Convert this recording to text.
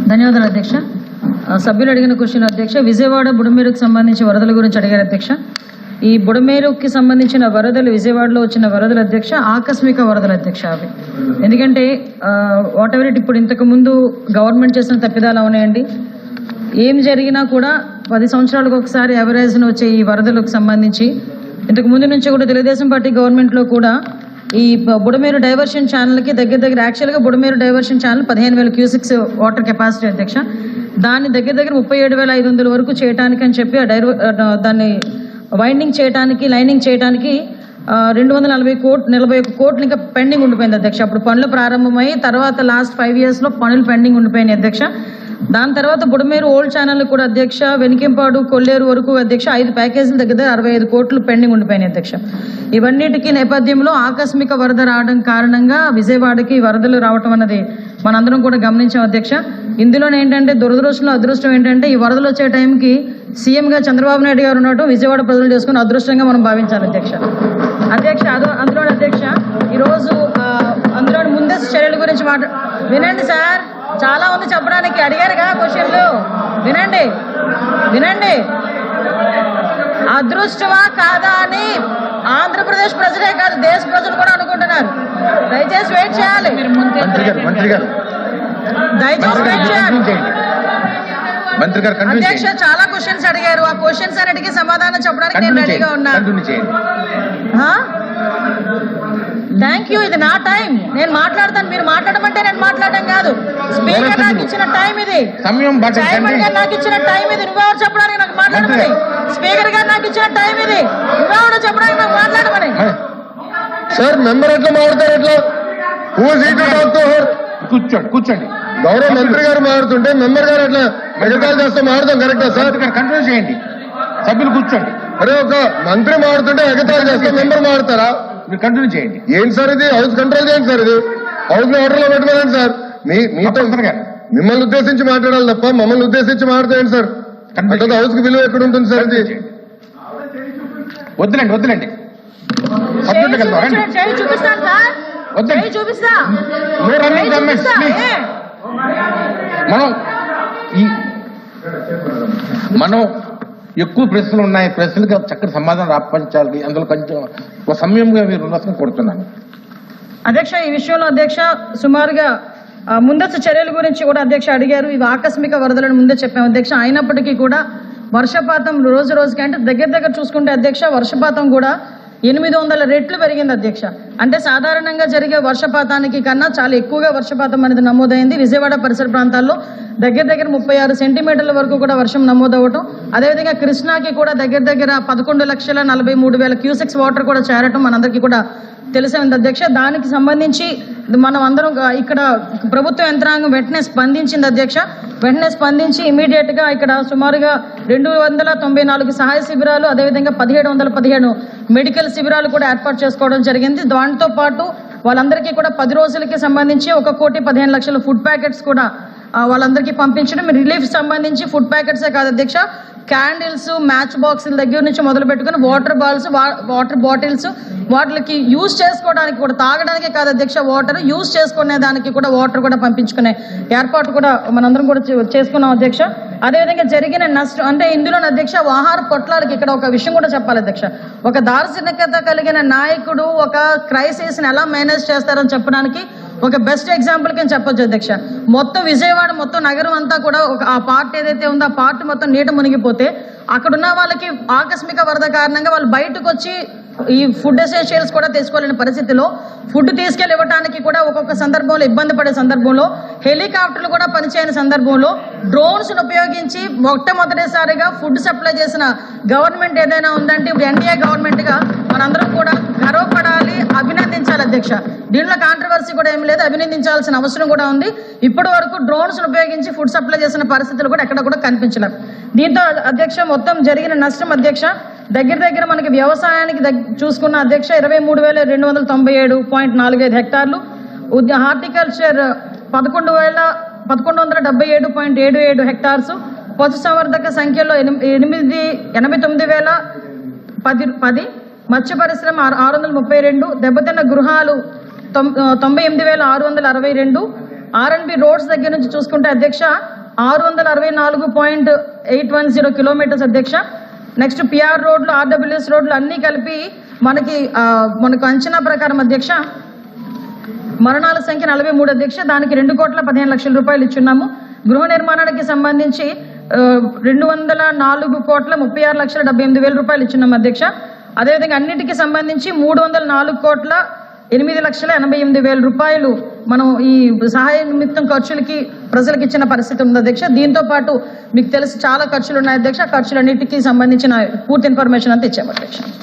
ధన్యవాదాలు అధ్యక్ష. సభ్యులు అడిగిన క్వశ్చన్ అధ్యక్ష, విజయవాడ బుడమేరుకు సంబంధించి వరదల గురించి అడిగారు అధ్యక్ష. ఈ బుడమేరుకి సంబంధించిన వరదలు, విజయవాడలో వచ్చిన వరదలు అధ్యక్ష ఆకస్మిక వరదలు అధ్యక్ష. అవి ఎందుకంటే వాట్ ఎవర్ ఇట్, ఇప్పుడు ఇంతకు ముందు గవర్నమెంట్ చేసిన తప్పిదాలు అవునాయండి. ఏం జరిగినా కూడా 10 సంవత్సరాలకు ఒకసారి ఎవరేజ్ను వచ్చే ఈ వరదలకు సంబంధించి ఇంతకు ముందు నుంచి కూడా తెలుగుదేశం పార్టీ గవర్నమెంట్లో కూడా ఈ బుడమేరు డైవర్షన్ ఛానల్కి దగ్గర యాక్చువల్గా Budameru diversion channel 15,000 cusecs water capacity అధ్యక్ష. దాన్ని దగ్గర 37,500 వరకు చేయడానికి అని చెప్పి దాన్ని వైండింగ్ చేయడానికి, లైనింగ్ చేయడానికి 241 కోట్లు ఇంకా పెండింగ్ ఉండిపోయింది అధ్యక్ష. అప్పుడు పనులు ప్రారంభమై తర్వాత లాస్ట్ 5 yearsలో పనులు పెండింగ్ ఉండిపోయినాయి అధ్యక్ష. దాని తర్వాత బుడమేరు ఓల్డ్ ఛానల్ కూడా అధ్యక్ష, వెనికింపాడు, కొల్లేరు వరకు అధ్యక్ష 5 ప్యాకేజీల దగ్గర 65 కోట్లు పెండింగ్ ఉండిపోయినాయి అధ్యక్ష. ఇవన్నిటికీ నేపథ్యంలో ఆకస్మిక వరద రావడం కారణంగా విజయవాడకి వరదలు రావటం అన్నది మనందరం కూడా గమనించాం అధ్యక్ష. ఇందులోనే ఏంటంటే అదృష్టం ఏంటంటే ఈ వరదలు వచ్చే టైంకి సీఎంగా చంద్రబాబు నాయుడు గారు ఉండటం విజయవాడ ప్రజలు చేసుకుని అదృష్టంగా మనం భావించాలి అధ్యక్ష. అందులో అధ్యక్ష ఈరోజు అందులో ముందస్తు చర్యల గురించి వినండి సార్, చాలా ఉంది చెప్పడానికి. అడిగారుగా క్వశ్చన్లు, వినండి. అదృష్టమా కాదా అని ఆంధ్రప్రదేశ్ ప్రజలే కాదు దేశ ప్రజలు కూడా అనుకుంటున్నారు. దయచేసి వెయిట్ చేయాలి. అధ్యక్ష చాలా క్వశ్చన్స్ అడిగారు. ఆ క్వశ్చన్స్ అన్నిటికీ సమాధానం చెప్పడానికి నేను రెడీగా ఉన్నా. Thank you. ఇది నా టైం, నేను మాట్లాడతాను. మీరు మాట్లాడమంటే నేను మాట్లాడడం కాదు. స్పీకర్ నాకు ఇచ్చిన టైం ఇది, చైర్మన్ గారు నాకు ఇచ్చిన టైం ఇది. నువ్వెవరు చెప్పడానికి నాకు మాట్లాడమని? స్పీకర్ గారు నాకు ఇచ్చిన టైం ఇది, నువ్వెవరు చెప్పడానికి నాకు మాట్లాడమని? సార్ మెంబర్ ఎట్లా మాట్లాడతారు? ఎట్లా కూర్చోండి. గౌరవ మంత్రి గారు మాట్లాడుతుంటే మెంబర్ గారు ఎట్లా ఎగతాళి చేస్తే మాట్లాడతాం కరెక్టా సార్? కంట్రోల్ చేయండి, సభ్యులు కూర్చోండి. అరే ఒక మంత్రి మాట్లాడుతుంటే ఎగతాళి చేస్తే మెంబర్ మాట్లాడతారా? మీరు కంటిన్యూ చేయండి. ఏంటి సార్ ఇది? హౌస్ కంట్రోల్ చేయండి సార్. ఇది హౌస్ ని ఆర్డర్ లో పెట్టుకోండి సార్. మీతో మిమ్మల్ని ఉద్దేశించి మాట్లాడాలి తప్ప మమ్మల్ని ఉద్దేశించి మాట్లాడేయండి సార్. అంటే హౌస్ కి విలువ ఎక్కడ ఉంటుంది సార్? ఇది వద్దులేండి. మనం ఎక్కువ ప్రశ్నలు ఉన్నాయి, ప్రశ్నలకు చక్కటి సమాధానం రాపించాలి. అందులో కొంచెం సమయంగా మీరు ఉన్నదని కోరుతున్నాను అధ్యక్ష. ఈ విషయంలో అధ్యక్ష సుమారుగా ముందస్తు చర్యల గురించి కూడా అధ్యక్ష అడిగారు. ఇవి ఆకస్మిక వరదలను ముందే చెప్పాము అధ్యక్ష. అయినప్పటికీ కూడా వర్షపాతం రోజుకి అంటే దగ్గర చూసుకుంటే అధ్యక్ష వర్షపాతం కూడా 800 రెట్లు పెరిగింది అధ్యక్ష. అంటే సాధారణంగా జరిగే వర్షపాతానికి కన్నా చాలా ఎక్కువగా వర్షపాతం అనేది నమోదైంది. విజయవాడ పరిసర ప్రాంతాల్లో దగ్గర 36 సెంటీమీటర్ల వరకు కూడా వర్షం నమోదవటం, అదేవిధంగా కృష్ణాకి కూడా దగ్గర 11,43,000 క్యూసెక్స్ వాటర్ కూడా చేరటం మనందరికీ కూడా తెలిసింది అధ్యక్ష. దానికి సంబంధించి మనం అందరం ఇక్కడ ప్రభుత్వ యంత్రాంగం వెంటనే స్పందించింది అధ్యక్ష. వెంటనే స్పందించి ఇమీడియట్ గా ఇక్కడ సుమారుగా 294 సహాయ శిబిరాలు, అదేవిధంగా 1717 మెడికల్ శిబిరాలు కూడా ఏర్పాటు చేసుకోవడం జరిగింది. దాంతో పాటు వాళ్ళందరికీ కూడా 10 రోజులకి సంబంధించి 1,15,00,000 ఫుడ్ ప్యాకెట్స్ కూడా వాళ్ళందరికీ పంపించడం. రిలీఫ్ సంబంధించి ఫుడ్ ప్యాకెట్సే కాదు అధ్యక్ష, క్యాండిల్స్, మ్యాచ్ బాక్సుల దగ్గర నుంచి మొదలు పెట్టుకుని వాటర్ బాటిల్స్ వాటికి యూజ్ చేసుకోవడానికి కూడా, తాగడానికే కాదు అధ్యక్ష, వాటర్ యూజ్ చేసుకునే దానికి కూడా వాటర్ కూడా పంపించుకునే ఏర్పాటు కూడా మనందరం కూడా చేసుకున్నాం అధ్యక్ష. అదేవిధంగా జరిగిన నష్టం అంటే ఇందులో అధ్యక్ష ఆహార పొట్లాలకి ఇక్కడ ఒక విషయం కూడా చెప్పాలి అధ్యక్ష. ఒక దార్శనికత కలిగిన నాయకుడు ఒక క్రైసిస్ ని ఎలా మేనేజ్ చేస్తారని చెప్పడానికి ఒక బెస్ట్ ఎగ్జాంపుల్ కింద చెప్పొచ్చు అధ్యక్ష. మొత్తం విజయవాడ మొత్తం నగరం అంతా కూడా ఆ పార్ట్ ఏదైతే ఉందో ఆ పార్ట్ మొత్తం నీట మునిగిపోతే అక్కడున్న వాళ్ళకి ఆకస్మిక వరద కారణంగా వాళ్ళు బయటకు వచ్చి ఈ ఫుడ్ ఎసెన్షియల్స్ కూడా తీసుకోలేని పరిస్థితిలో ఫుడ్ తీసుకెళ్లి ఇవ్వడానికి కూడా ఒక్కొక్క సందర్భంలో ఇబ్బంది పడే సందర్భంలో, హెలికాప్టర్లు కూడా పనిచేయని సందర్భంలో డ్రోన్స్ ఉపయోగించి మొట్టమొదటిసారిగా ఫుడ్ సప్లై చేసిన గవర్నమెంట్ ఏదైనా ఉందంటే ఇప్పుడు ఎన్డీఏ గవర్నమెంట్ గా మనందరం కూడా గర్వపడాలి, అభినందించాలి అధ్యక్ష. దీంట్లో కాంట్రవర్సీ కూడా ఏమి లేదు, అభినందించాల్సిన అవసరం కూడా ఉంది. ఇప్పటి వరకు డ్రోన్స్ ఉపయోగించి ఫుడ్ సప్లై చేసిన పరిస్థితులు కూడా ఎక్కడ కూడా కనిపించలేదు. దీంతో అధ్యక్ష మొత్తం జరిగిన నష్టం అధ్యక్ష దగ్గర మనకి వ్యవసాయానికి చూసుకున్న అధ్యక్ష 23,297.45 హెక్టార్లు, హార్టికల్చర్ 11,177.77 హెక్టార్స్, పశుసంవర్ధక సంఖ్యలో 89,010, మత్స్య పరిశ్రమ 632, దెబ్బతిన్న గృహాలు 98,662, R&B రోడ్స్ దగ్గర నుంచి చూసుకుంటే అధ్యక్ష 664.810 కిలోమీటర్స్ అధ్యక్ష. నెక్స్ట్ పిఆర్ రోడ్లు, ఆర్డబ్ల్యూఎస్ రోడ్లు అన్నీ కలిపి మనకు అంచనా ప్రకారం అధ్యక్ష మరణాల సంఖ్య 43 అధ్యక్ష. దానికి 2,15,00,000 రూపాయలు ఇచ్చున్నాము. గృహ నిర్మాణానికి సంబంధించి 204,36,78,000 రూపాయలు ఇచ్చున్నాము అధ్యక్ష. అదేవిధంగా అన్నిటికీ సంబంధించి 304,88,88,000 రూపాయలు మనం ఈ సహాయ నిమిత్తం ఖర్చులకి ప్రజలకు ఇచ్చిన పరిస్థితి ఉంది అధ్యక్ష. దీంతో పాటు మీకు తెలుసు చాలా ఖర్చులు ఉన్నాయి అధ్యక్ష. ఖర్చులన్నిటికీ సంబంధించిన పూర్తి ఇన్ఫర్మేషన్ అంతా ఇచ్చాము అధ్యక్ష.